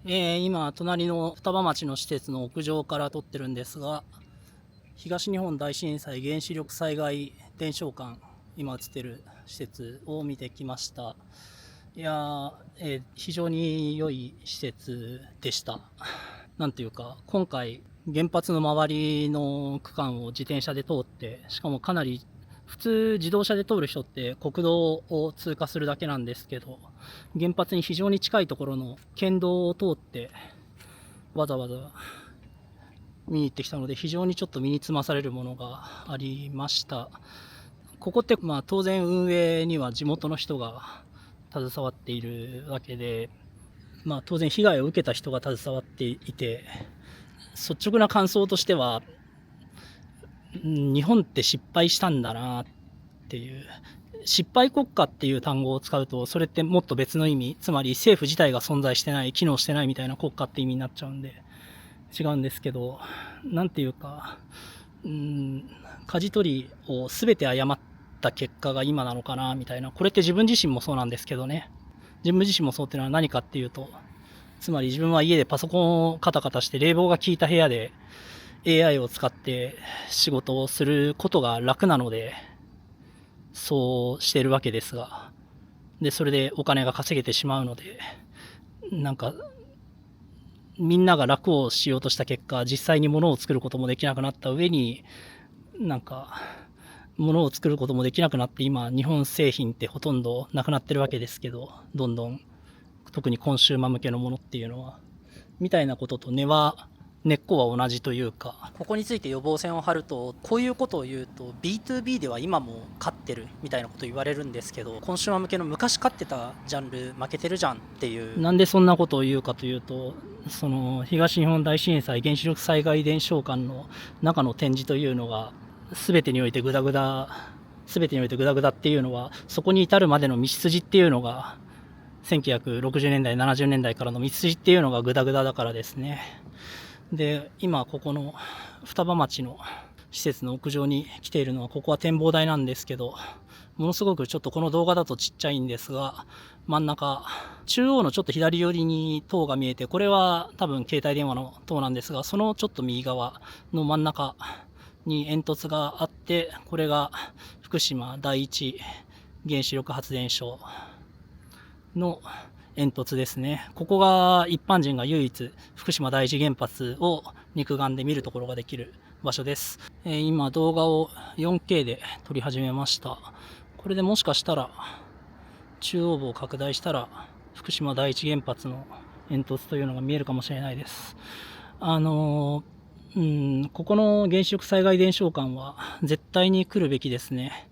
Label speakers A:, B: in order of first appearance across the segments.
A: 今、隣の双葉町の施設の屋上から撮ってるんですが、東日本大震災原子力災害伝承館、今映ってる施設を見てきました。いやー、非常に良い施設でした。なんていうか、今回、原発の周りの区間を自転車で通って、しかもかなり普通自動車で通る人って国道を通過するだけなんですけど、原発に非常に近いところの県道を通ってわざわざ見に行ってきたので、非常にちょっと身につまされるものがありました。ここって当然運営には地元の人が携わっているわけで、当然被害を受けた人が携わっていて、率直な感想としては、日本って失敗したんだなっていう、失敗国家っていう単語を使うと、それってもっと別の意味、つまり政府自体が存在してない、機能してないみたいな国家って意味になっちゃうんで、違うんですけど、なんていうか、舵取りを全て誤った結果が今なのかなみたいな。これって自分自身もそうなんですけどね。自分自身もそうっていうのは何かっていうと、つまり自分は家でパソコンをカタカタして冷房が効いた部屋で AI を使って仕事をすることが楽なので、そうしてるわけですが、で、それでお金が稼げてしまうので、なんか、みんなが楽をしようとした結果、実際に物を作ることもできなくなった上に、物を作ることもできなくなって、今、日本製品ってほとんどなくなってるわけですけど、どんどん、特にコンシューマー向けのものっていうのは、みたいなことと根っこは同じというか、ここについて予防線を張ると、こういうことを言うと B2B では今も勝ってるみたいなこと言われるんですけど、コンシューマー向けの昔勝ってたジャンル負けてるじゃんっていう。なんでそんなことを言うかというと、その東日本大震災原子力災害伝承館の中の展示というのが全てにおいてグダグダっていうのは、そこに至るまでの道筋っていうのが1960年代70年代からの道筋っていうのがグダグダだからですね。で、今ここの双葉町の施設の屋上に来ているのは、ここは展望台なんですけど、ものすごくちょっとこの動画だとちっちゃいんですが、真ん中、中央のちょっと左寄りに塔が見えて、これは多分携帯電話の塔なんですが、そのちょっと右側の真ん中に煙突があって、これが福島第一原子力発電所の煙突ですね。ここが一般人が唯一福島第一原発を肉眼で見るところができる場所です。今動画を 4K で撮り始めました。これでもしかしたら中央部を拡大したら福島第一原発の煙突というのが見えるかもしれないです。ここの原子力災害伝承館は絶対に来るべきですね。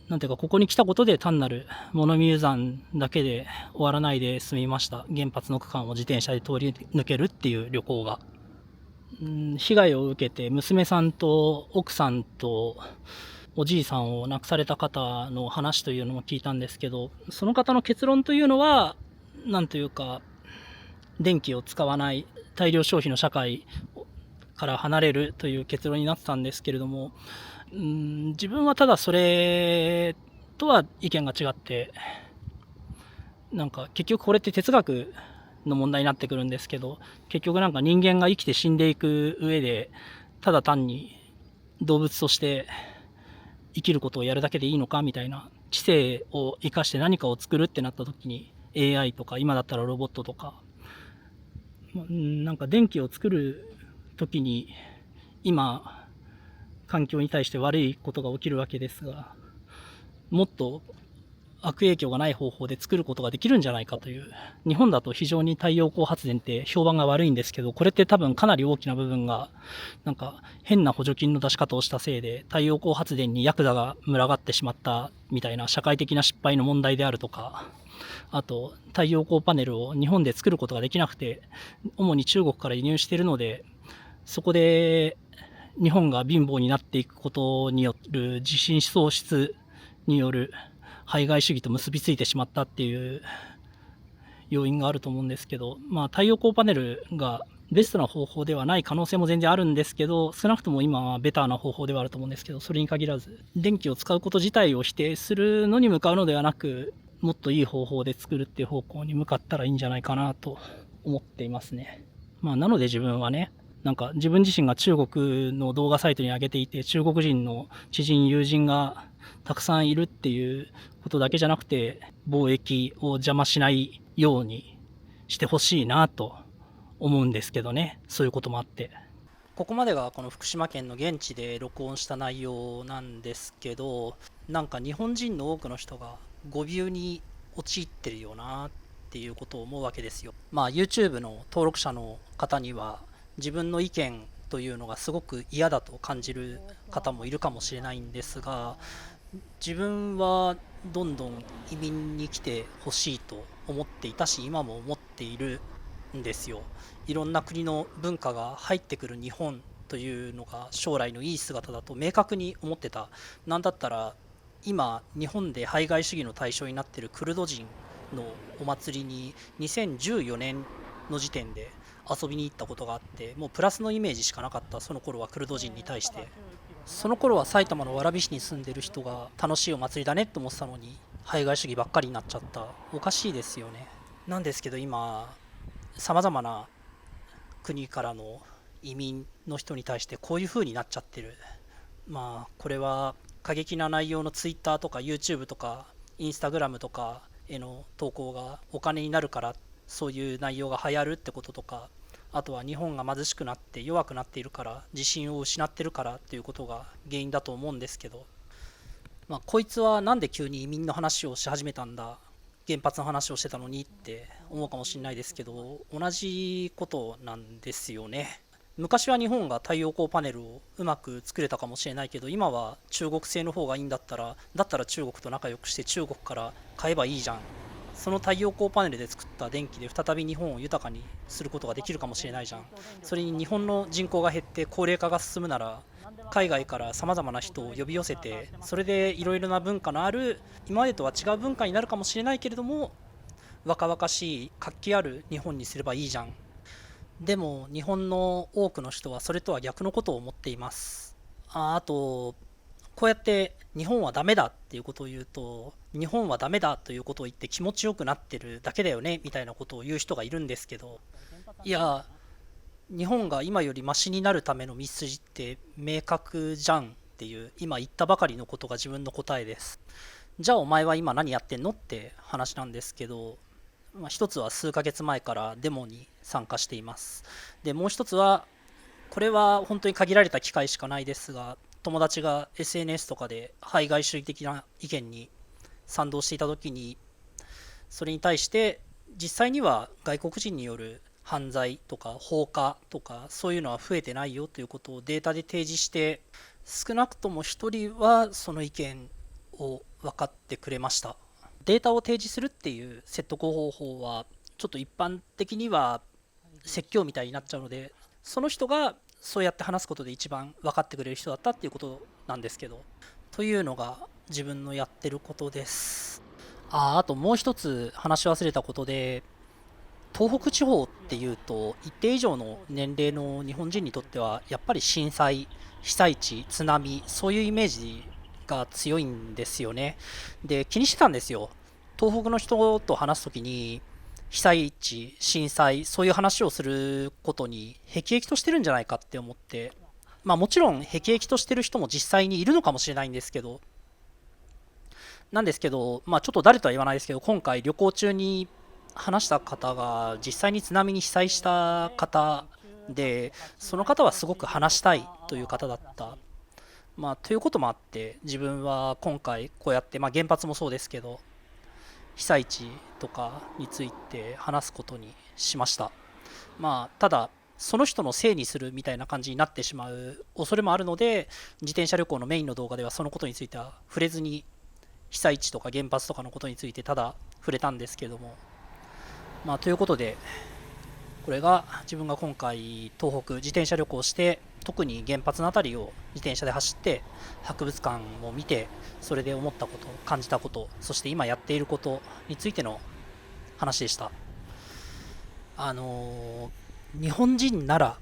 A: なんていうか、ここに来たことで単なる物見遊山だけで終わらないで済みました。原発の区間を自転車で通り抜けるっていう旅行が。被害を受けて娘さんと奥さんとおじいさんを亡くされた方の話というのも聞いたんですけど、その方の結論というのは、なんというか、電気を使わない大量消費の社会から離れるという結論になってたんですけれども、自分はただそれとは意見が違って、結局これって哲学の問題になってくるんですけど、結局人間が生きて死んでいく上で、ただ単に動物として生きることをやるだけでいいのかみたいな、知性を生かして何かを作るってなった時に AI とか、今だったらロボットとか、電気を作る時に今環境に対して悪いことが起きるわけですが、もっと悪影響がない方法で作ることができるんじゃないかという。日本だと非常に太陽光発電って評判が悪いんですけど、これって多分かなり大きな部分が変な補助金の出し方をしたせいで太陽光発電にヤクザが群がってしまったみたいな社会的な失敗の問題であるとか、あと太陽光パネルを日本で作ることができなくて、主に中国から輸入しているので、そこで日本が貧乏になっていくことによる地震喪失による排外主義と結びついてしまったっていう要因があると思うんですけど、太陽光パネルがベストな方法ではない可能性も全然あるんですけど、少なくとも今はベターな方法ではあると思うんですけど、それに限らず電気を使うこと自体を否定するのに向かうのではなく、もっといい方法で作るっていう方向に向かったらいいんじゃないかなと思っていますね。なので自分はね、自分自身が中国の動画サイトに上げていて、中国人の知人、友人がたくさんいるっていうことだけじゃなくて、貿易を邪魔しないようにしてほしいなと思うんですけどね。そういうこともあって。ここまでがこの福島県の現地で録音した内容なんですけど、日本人の多くの人が誤謬に陥ってるよなっていうことを思うわけですよ。YouTube の登録者の方には自分の意見というのがすごく嫌だと感じる方もいるかもしれないんですが、自分はどんどん移民に来てほしいと思っていたし、今も思っているんですよ。いろんな国の文化が入ってくる日本というのが将来のいい姿だと明確に思ってた。なんだったら今日本で排外主義の対象になっているクルド人のお祭りに2014年の時点で遊びに行ったことがあって、もうプラスのイメージしかなかった。その頃はクルド人に対して、その頃は埼玉の蕨市に住んでる人が楽しいお祭りだねって思ってたのに、排外主義ばっかりになっちゃった。おかしいですよね。なんですけど今さまざまな国からの移民の人に対してこういう風になっちゃってる。これは過激な内容の Twitter とか YouTube とか Instagram とかへの投稿がお金になるから、そういう内容が流行るってこととか、あとは日本が貧しくなって弱くなっているから、自信を失ってるからっていうことが原因だと思うんですけど、こいつはなんで急に移民の話をし始めたんだ、原発の話をしてたのにって思うかもしれないですけど、同じことなんですよね。昔は日本が太陽光パネルをうまく作れたかもしれないけど、今は中国製の方がいいんだったら、中国と仲良くして中国から買えばいいじゃん。その太陽光パネルで作った電気で再び日本を豊かにすることができるかもしれないじゃん。それに日本の人口が減って高齢化が進むなら、海外からさまざまな人を呼び寄せて、それでいろいろな文化のある今までとは違う文化になるかもしれないけれども、若々しい活気ある日本にすればいいじゃん。でも日本の多くの人はそれとは逆のことを思っています。あとこうやって日本はダメだっていうことを言うと、日本はダメだということを言って気持ちよくなってるだけだよねみたいなことを言う人がいるんですけど、いや、日本が今よりマシになるための道筋って明確じゃんっていう、今言ったばかりのことが自分の答えです。じゃあお前は今何やってんのって話なんですけど、一つは数ヶ月前からデモに参加しています。でもう一つは、これは本当に限られた機会しかないですが、友達が SNS とかで排外主義的な意見に賛同していた時に、それに対して実際には外国人による犯罪とか放火とかそういうのは増えてないよということをデータで提示して、少なくとも一人はその意見を分かってくれました。データを提示するっていう説得方法はちょっと一般的には説教みたいになっちゃうので、その人がそうやって話すことで一番分かってくれる人だったっていうことなんですけど、というのが自分のやってることです。あともう一つ話し忘れたことで、東北地方っていうと一定以上の年齢の日本人にとってはやっぱり震災、被災地、津波、そういうイメージが強いんですよね。で、気にしてたんですよ。東北の人と話すときに、被災地、震災、そういう話をすることに辟易としてるんじゃないかって思って、もちろん辟易としてる人も実際にいるのかもしれないんですけど、ちょっと誰とは言わないですけど、今回旅行中に話した方が実際に津波に被災した方で、その方はすごく話したいという方だった。ということもあって自分は今回こうやって、原発もそうですけど被災地とかについて話すことにしました。ただその人のせいにするみたいな感じになってしまう恐れもあるので、自転車旅行のメインの動画ではそのことについては触れずに、被災地とか原発とかのことについてただ触れたんですけども、ということで、これが自分が今回東北自転車旅行して、特に原発の辺りを自転車で走って博物館を見て、それで思ったこと、感じたこと、そして今やっていることについての話でした。日本人なら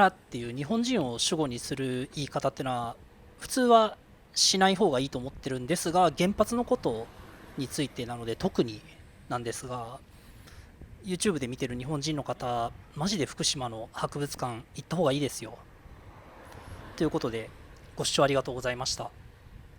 A: っていう日本人を主語にする言い方っていうのは普通はしない方がいいと思ってるんですが、原発のことについてなので特になんですが、YouTube で見てる日本人の方、マジで福島の博物館行った方がいいですよ。ということで、ご視聴ありがとうございました。